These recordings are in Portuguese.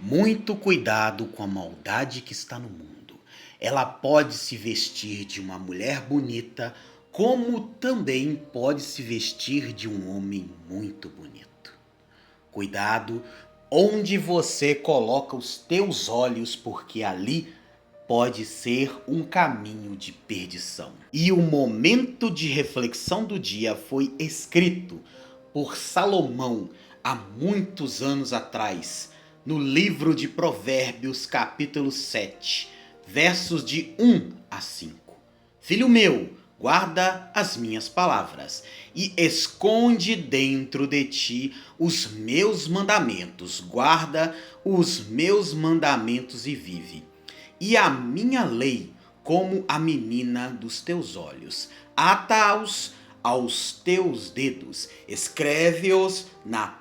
Muito cuidado com a maldade que está no mundo. Ela pode se vestir de uma mulher bonita, como também pode se vestir de um homem muito bonito. Cuidado onde você coloca os teus olhos, porque ali pode ser um caminho de perdição. E o momento de reflexão do dia foi escrito por Salomão há muitos anos atrás, no livro de Provérbios, capítulo 7, versos de 1 a 5. Filho meu, guarda as minhas palavras e esconde dentro de ti os meus mandamentos. Guarda os meus mandamentos e vive. E a minha lei como a menina dos teus olhos. Ata-os aos teus dedos, escreve-os na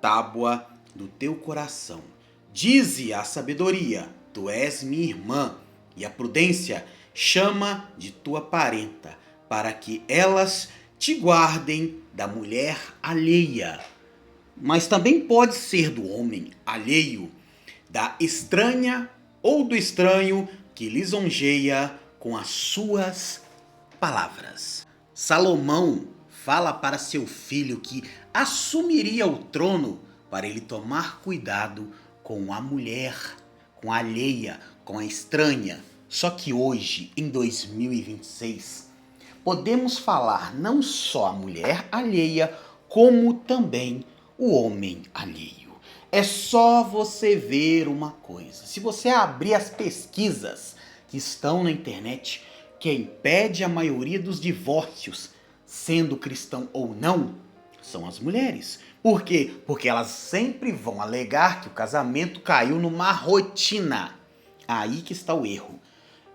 tábua do teu coração. Dize a sabedoria, tu és minha irmã, e a prudência chama de tua parenta, para que elas te guardem da mulher alheia. Mas também pode ser do homem alheio, da estranha ou do estranho que lisonjeia com as suas palavras. Salomão fala para seu filho que assumiria o trono para ele tomar cuidado com a mulher, com a alheia, com a estranha. Só que hoje, em 2026, podemos falar não só a mulher alheia, como também o homem alheio. É só você ver uma coisa. Se você abrir as pesquisas que estão na internet, que impede a maioria dos divórcios, sendo cristão ou não, são as mulheres. Por quê? Porque elas sempre vão alegar que o casamento caiu numa rotina. Aí que está o erro.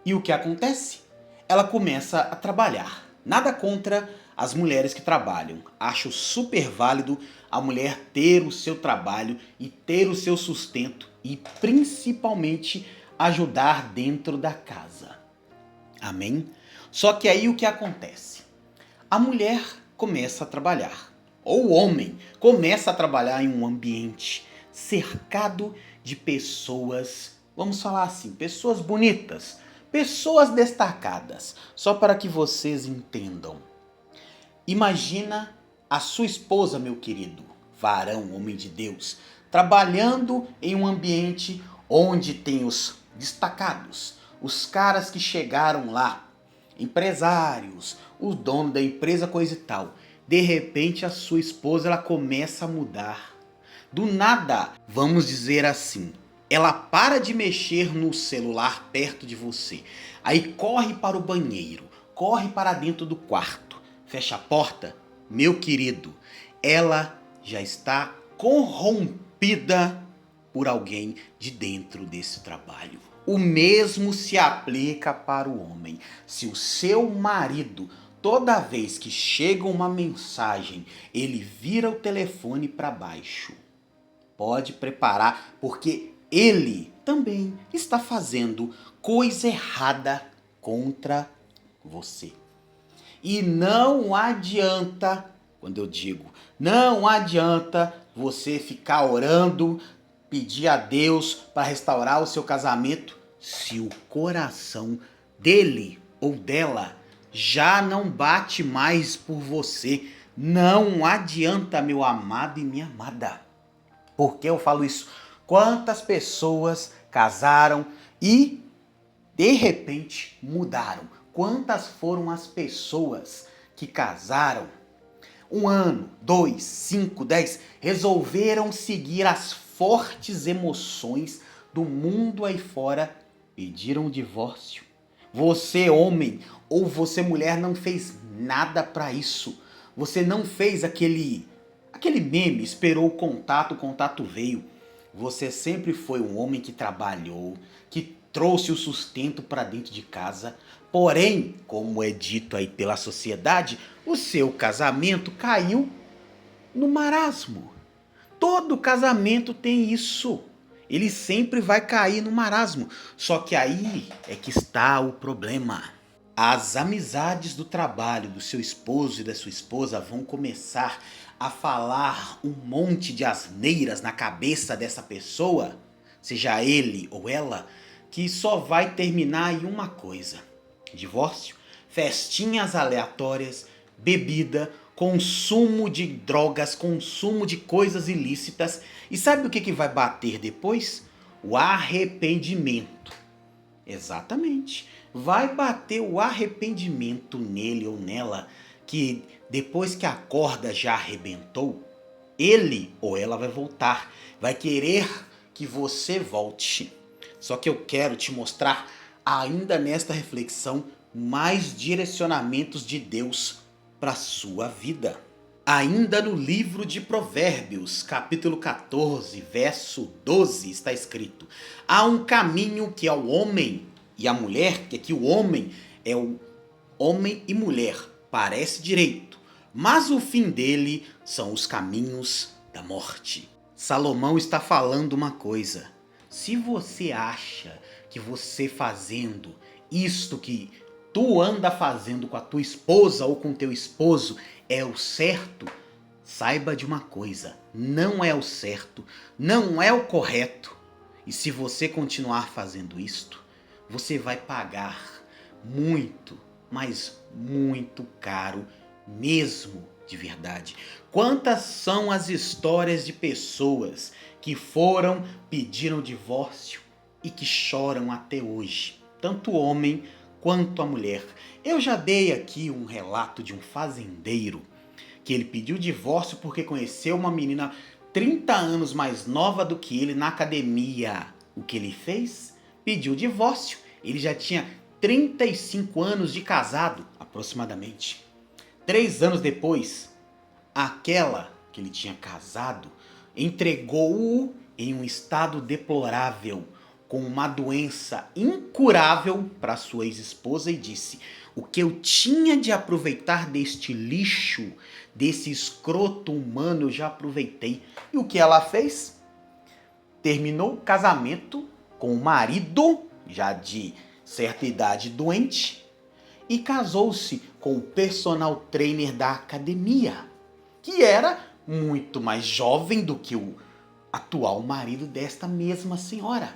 E o que acontece? Ela começa a trabalhar. Nada contra as mulheres que trabalham. Acho super válido a mulher ter o seu trabalho e ter o seu sustento e principalmente ajudar dentro da casa. Amém? Só que aí o que acontece? A mulher começa a trabalhar, ou o homem começa a trabalhar em um ambiente cercado de pessoas, vamos falar assim, pessoas bonitas, pessoas destacadas, só para que vocês entendam. Imagina a sua esposa, meu querido, varão, homem de Deus, trabalhando em um ambiente onde tem os destacados, os caras que chegaram lá, empresários, o dono da empresa, coisa e tal. De repente a sua esposa ela começa a mudar. Do nada, vamos dizer assim, ela para de mexer no celular perto de você. Aí corre para o banheiro, corre para dentro do quarto, fecha a porta. Meu querido, ela já está corrompida por alguém de dentro desse trabalho. O mesmo se aplica para o homem. Se o seu marido, toda vez que chega uma mensagem, ele vira o telefone para baixo, pode preparar, porque ele também está fazendo coisa errada contra você. E não adianta, quando eu digo, não adianta você ficar orando, pedir a Deus para restaurar o seu casamento, se o coração dele ou dela já não bate mais por você. Não adianta, meu amado e minha amada. Por que eu falo isso? Quantas pessoas casaram e de repente mudaram? Quantas foram as pessoas que casaram 1 ano, 2, 5, 10, resolveram seguir as fortes emoções do mundo aí fora, pediram o divórcio? Você, homem, ou você, mulher, não fez nada para isso. Você não fez aquele meme, esperou o contato veio. Você sempre foi um homem que trabalhou, que trouxe o sustento para dentro de casa. Porém, como é dito aí pela sociedade, o seu casamento caiu no marasmo. Todo casamento tem isso. Ele sempre vai cair no marasmo. Só que aí é que está o problema. As amizades do trabalho do seu esposo e da sua esposa vão começar a falar um monte de asneiras na cabeça dessa pessoa, seja ele ou ela, que só vai terminar em uma coisa: divórcio, festinhas aleatórias, bebida, consumo de drogas, consumo de coisas ilícitas. E sabe o que vai bater depois? O arrependimento. Exatamente. Vai bater o arrependimento nele ou nela, que depois que a corda já arrebentou, ele ou ela vai voltar, vai querer que você volte. Só que eu quero te mostrar, ainda nesta reflexão, mais direcionamentos de Deus para a sua vida. Ainda no livro de Provérbios, capítulo 14, verso 12, está escrito: há um caminho que ao homem e à mulher, que aqui o homem é o homem e mulher, parece direito, mas o fim dele são os caminhos da morte. Salomão está falando uma coisa: se você acha que você fazendo isto que tu anda fazendo com a tua esposa ou com teu esposo é o certo, saiba de uma coisa: não é o certo, não é o correto. E se você continuar fazendo isto, você vai pagar muito, mas muito caro mesmo, de verdade. Quantas são as histórias de pessoas que foram, pediram divórcio e que choram até hoje, tanto o homem quanto a mulher. Eu já dei aqui um relato de um fazendeiro que ele pediu divórcio porque conheceu uma menina 30 anos mais nova do que ele na academia. O que ele fez? Pediu divórcio. Ele já tinha 35 anos de casado, aproximadamente. 3 anos depois, aquela que ele tinha casado entregou-o em um estado deplorável, com uma doença incurável para sua ex-esposa, e disse: o que eu tinha de aproveitar deste lixo, desse escroto humano, eu já aproveitei. E o que ela fez? Terminou o casamento com o marido, já de certa idade, doente, e casou-se com o personal trainer da academia, que era muito mais jovem do que o atual marido desta mesma senhora.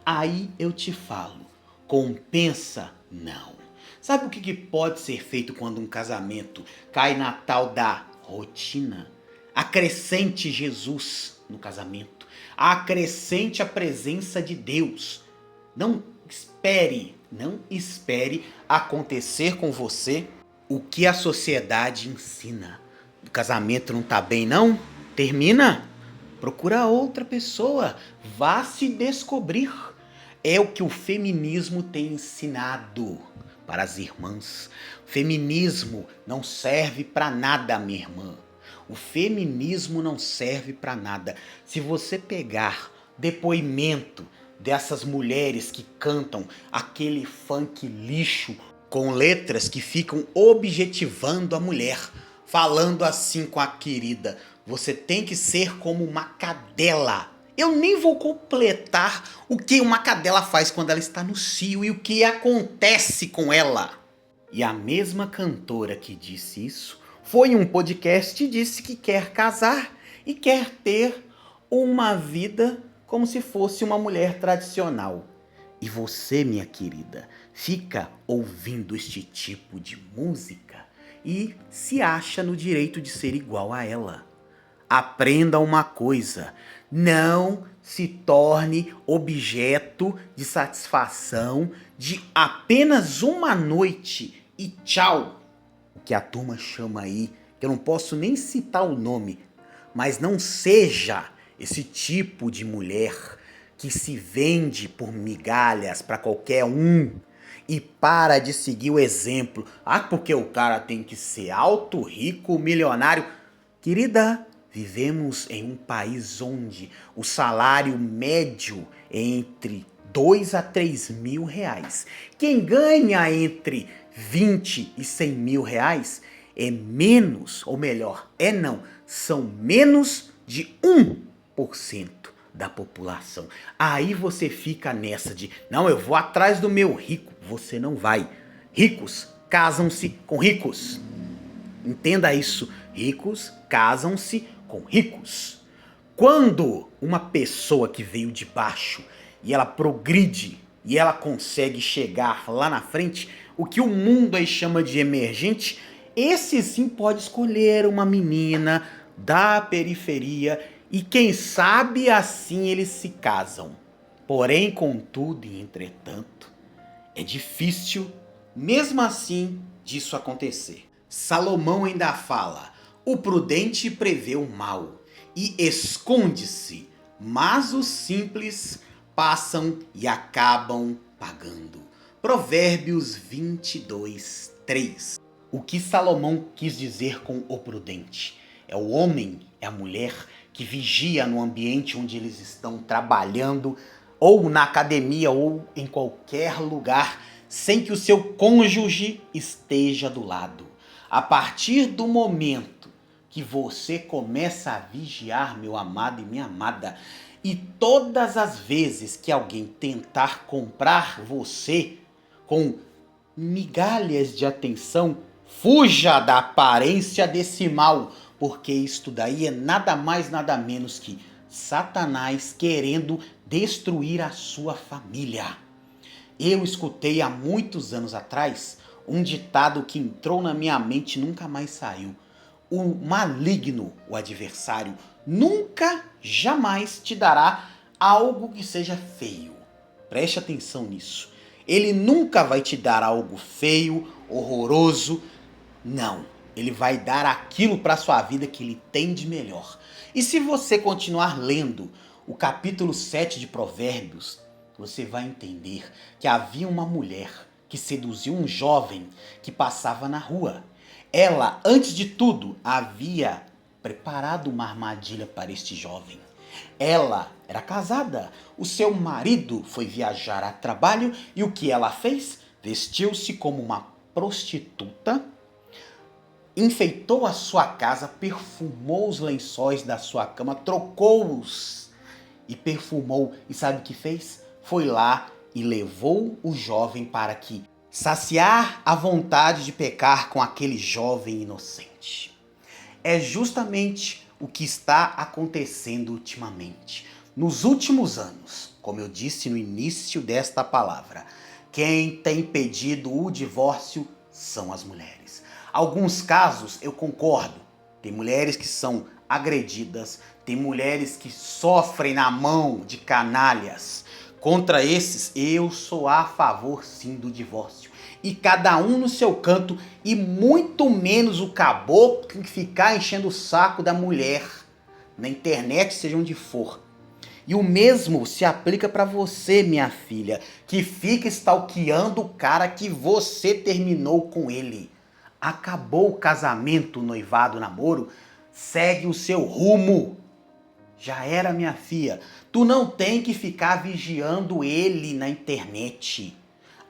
Aí eu te falo, compensa? Não. Sabe o que pode ser feito quando um casamento cai na tal da rotina? Acrescente Jesus no casamento. Acrescente a presença de Deus. Não espere acontecer com você o que a sociedade ensina. O casamento não tá bem, não? Termina. Procura outra pessoa. Vá se descobrir. É o que o feminismo tem ensinado para as irmãs. O feminismo não serve para nada, minha irmã. O feminismo não serve para nada. Se você pegar depoimento dessas mulheres que cantam aquele funk lixo com letras que ficam objetivando a mulher, falando assim com a querida: você tem que ser como uma cadela. Eu nem vou completar o que uma cadela faz quando ela está no cio e o que acontece com ela. E a mesma cantora que disse isso foi em um podcast e disse que quer casar e quer ter uma vida como se fosse uma mulher tradicional. E você, minha querida, fica ouvindo este tipo de música e se acha no direito de ser igual a ela. Aprenda uma coisa: não se torne objeto de satisfação de apenas uma noite e tchau. O que a turma chama aí, que eu não posso nem citar o nome, mas não seja esse tipo de mulher que se vende por migalhas para qualquer um e para de seguir o exemplo. Ah, porque o cara tem que ser alto, rico, milionário. Querida, vivemos em um país onde o salário médio é entre 2 a 3 mil reais. Quem ganha entre 20 e 100 mil reais é menos, ou melhor, são menos de 1% da população. Aí você fica nessa de: não, eu vou atrás do meu rico. Você não vai. Ricos casam-se com ricos. Entenda isso. Ricos casam-se com ricos. Quando uma pessoa que veio de baixo e ela progride e ela consegue chegar lá na frente, o que o mundo aí chama de emergente, esse sim pode escolher uma menina da periferia e quem sabe assim eles se casam. Porém, contudo e entretanto, é difícil, mesmo assim, disso acontecer. Salomão ainda fala: o prudente prevê o mal e esconde-se, mas os simples passam e acabam pagando. Provérbios 22, 3. O que Salomão quis dizer com o prudente? É o homem, é a mulher que vigia no ambiente onde eles estão trabalhando, ou na academia, ou em qualquer lugar, sem que o seu cônjuge esteja do lado. A partir do momento que você começa a vigiar, meu amado e minha amada, e todas as vezes que alguém tentar comprar você com migalhas de atenção, fuja da aparência desse mal, porque isto daí é nada mais nada menos que Satanás querendo destruir a sua família. Eu escutei há muitos anos atrás um ditado que entrou na minha mente e nunca mais saiu. O maligno, o adversário, nunca, jamais te dará algo que seja feio. Preste atenção nisso. Ele nunca vai te dar algo feio, horroroso. Não. Ele vai dar aquilo para sua vida que ele tem de melhor. E se você continuar lendo o capítulo 7 de Provérbios, você vai entender que havia uma mulher que seduziu um jovem que passava na rua. Ela, antes de tudo, havia preparado uma armadilha para este jovem. Ela era casada, o seu marido foi viajar a trabalho e o que ela fez? Vestiu-se como uma prostituta, enfeitou a sua casa, perfumou os lençóis da sua cama, trocou-os e perfumou. E sabe o que fez? Foi lá e levou o jovem para que saciar a vontade de pecar com aquele jovem inocente. É justamente o que está acontecendo ultimamente. Nos últimos anos, como eu disse no início desta palavra, quem tem pedido o divórcio são as mulheres. Alguns casos eu concordo. Tem mulheres que são agredidas, tem mulheres que sofrem na mão de canalhas. Contra esses, eu sou a favor sim do divórcio. E cada um no seu canto, e muito menos o caboclo que ficar enchendo o saco da mulher na internet, seja onde for. E o mesmo se aplica para você, minha filha, que fica stalkeando o cara que você terminou com ele. Acabou o casamento, o noivado, o namoro, segue o seu rumo. Já era, minha filha. Tu não tem que ficar vigiando ele na internet.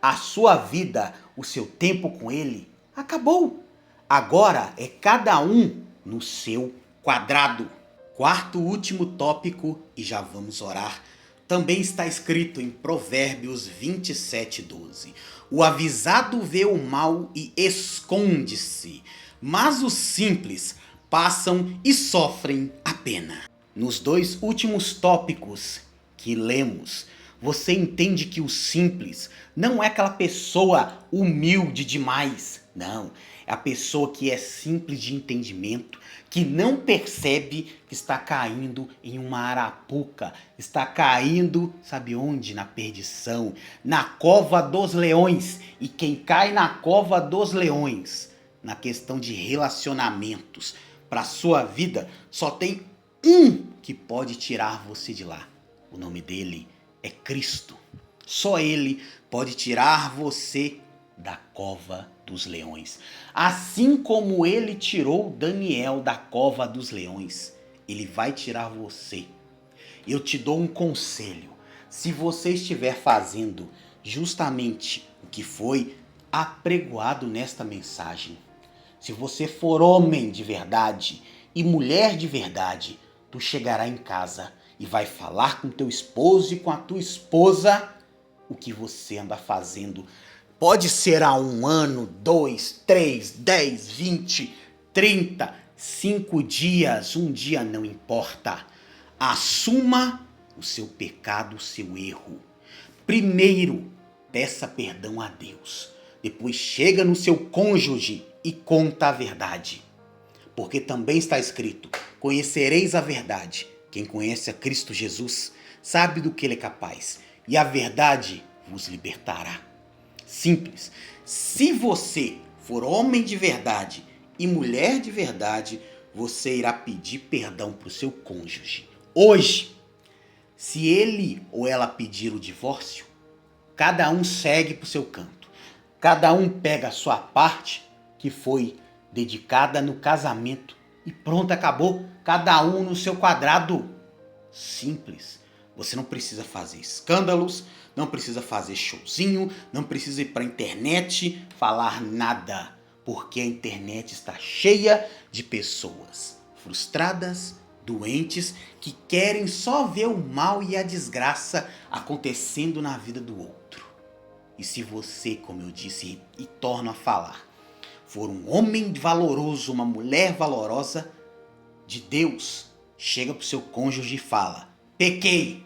A sua vida, o seu tempo com ele, acabou. Agora é cada um no seu quadrado. Quarto e último tópico, e já vamos orar, também está escrito em Provérbios 27:12. O avisado vê o mal e esconde-se, mas os simples passam e sofrem a pena. Nos dois últimos tópicos que lemos, você entende que o simples não é aquela pessoa humilde demais. Não, é a pessoa que é simples de entendimento, que não percebe que está caindo em uma arapuca, está caindo, sabe onde? Na perdição, na cova dos leões. E quem cai na cova dos leões, na questão de relacionamentos, para sua vida, só tem um que pode tirar você de lá. O nome dele é Cristo. Só ele pode tirar você da cova dos leões. Assim como ele tirou Daniel da cova dos leões, ele vai tirar você. Eu te dou um conselho. Se você estiver fazendo justamente o que foi apregoado nesta mensagem, se você for homem de verdade e mulher de verdade, tu chegará em casa e vai falar com teu esposo e com a tua esposa o que você anda fazendo. Pode ser há 1 ano, 2, 3, 10, 20, 30, 5 dias, um dia não importa. Assuma o seu pecado, o seu erro. Primeiro, peça perdão a Deus. Depois chega no seu cônjuge e conta a verdade. Porque também está escrito: conhecereis a verdade. Quem conhece a Cristo Jesus sabe do que ele é capaz, e a verdade vos libertará. Simples. Se você for homem de verdade e mulher de verdade, você irá pedir perdão para o seu cônjuge. Hoje, se ele ou ela pedir o divórcio, cada um segue para o seu canto. Cada um pega a sua parte que foi dedicada no casamento e pronto, acabou. Cada um no seu quadrado. Simples. Você não precisa fazer escândalos, não precisa fazer showzinho, não precisa ir para a internet falar nada, porque a internet está cheia de pessoas frustradas, doentes, que querem só ver o mal e a desgraça acontecendo na vida do outro. E se você, como eu disse e torno a falar, for um homem valoroso, uma mulher valorosa de Deus, chega pro seu cônjuge e fala: pequei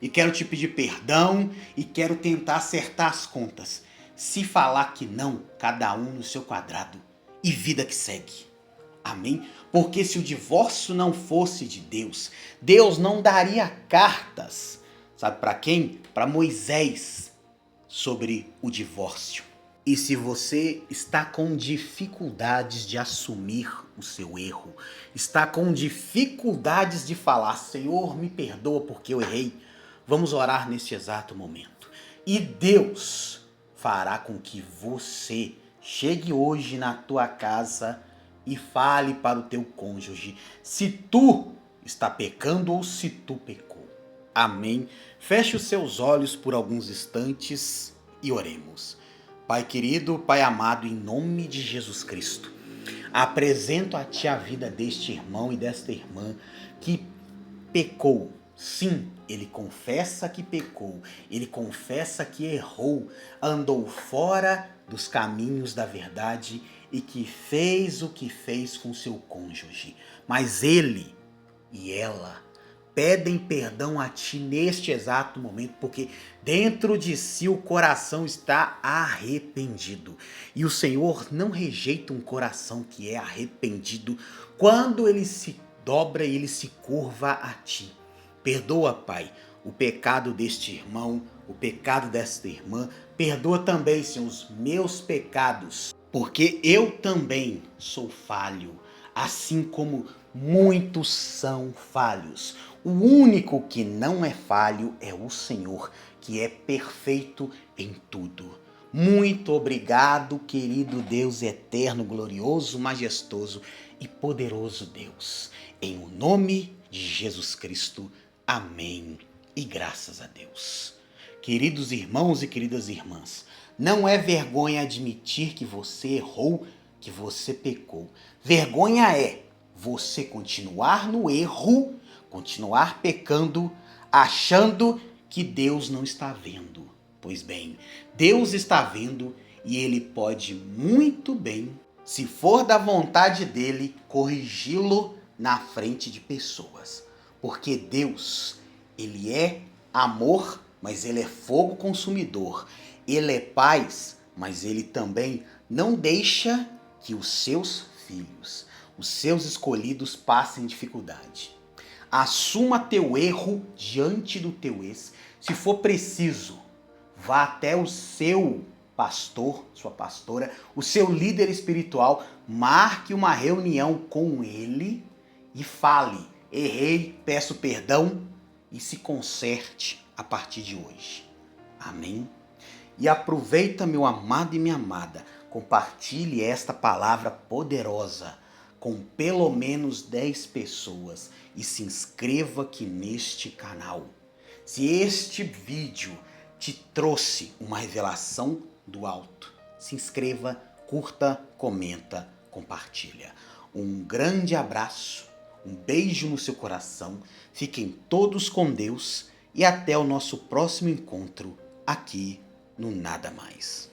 e quero te pedir perdão e quero tentar acertar as contas. Se falar que não, cada um no seu quadrado e vida que segue. Amém? Porque se o divórcio não fosse de Deus, Deus não daria cartas, sabe para quem? Para Moisés, sobre o divórcio. E se você está com dificuldades de assumir o seu erro, está com dificuldades de falar: Senhor, me perdoa porque eu errei, vamos orar neste exato momento. E Deus fará com que você chegue hoje na tua casa e fale para o teu cônjuge se tu está pecando ou se tu pecou. Amém? Feche os seus olhos por alguns instantes e oremos. Pai querido, Pai amado, em nome de Jesus Cristo, apresento a Ti a vida deste irmão e desta irmã que pecou. Sim, ele confessa que pecou, ele confessa que errou, andou fora dos caminhos da verdade e que fez o que fez com seu cônjuge. Mas ele e ela pedem perdão a Ti neste exato momento, porque dentro de si o coração está arrependido. E o Senhor não rejeita um coração que é arrependido quando ele se dobra e ele se curva a Ti. Perdoa, Pai, o pecado deste irmão, o pecado desta irmã. Perdoa também, Senhor, os meus pecados, porque eu também sou falho, assim como muitos são falhos. O único que não é falho é o Senhor, que é perfeito em tudo. Muito obrigado, querido Deus eterno, glorioso, majestoso e poderoso Deus. Em o nome de Jesus Cristo. Amém. E graças a Deus. Queridos irmãos e queridas irmãs, não é vergonha admitir que você errou, que você pecou. Vergonha é você continuar no erro, continuar pecando, achando que Deus não está vendo. Pois bem, Deus está vendo e Ele pode muito bem, se for da vontade dEle, corrigi-lo na frente de pessoas. Porque Deus, Ele é amor, mas Ele é fogo consumidor. Ele é paz, mas Ele também não deixa que os seus filhos, os seus escolhidos, passem dificuldade. Assuma teu erro diante do teu ex. Se for preciso, vá até o seu pastor, sua pastora, o seu líder espiritual, marque uma reunião com ele e fale: errei, peço perdão, e se conserte a partir de hoje. Amém? E aproveita, meu amado e minha amada, compartilhe esta palavra poderosa com pelo menos 10 pessoas e se inscreva aqui neste canal. Se este vídeo te trouxe uma revelação do alto, se inscreva, curta, comenta, compartilha. Um grande abraço, um beijo no seu coração, fiquem todos com Deus e até o nosso próximo encontro aqui no Nada Mais.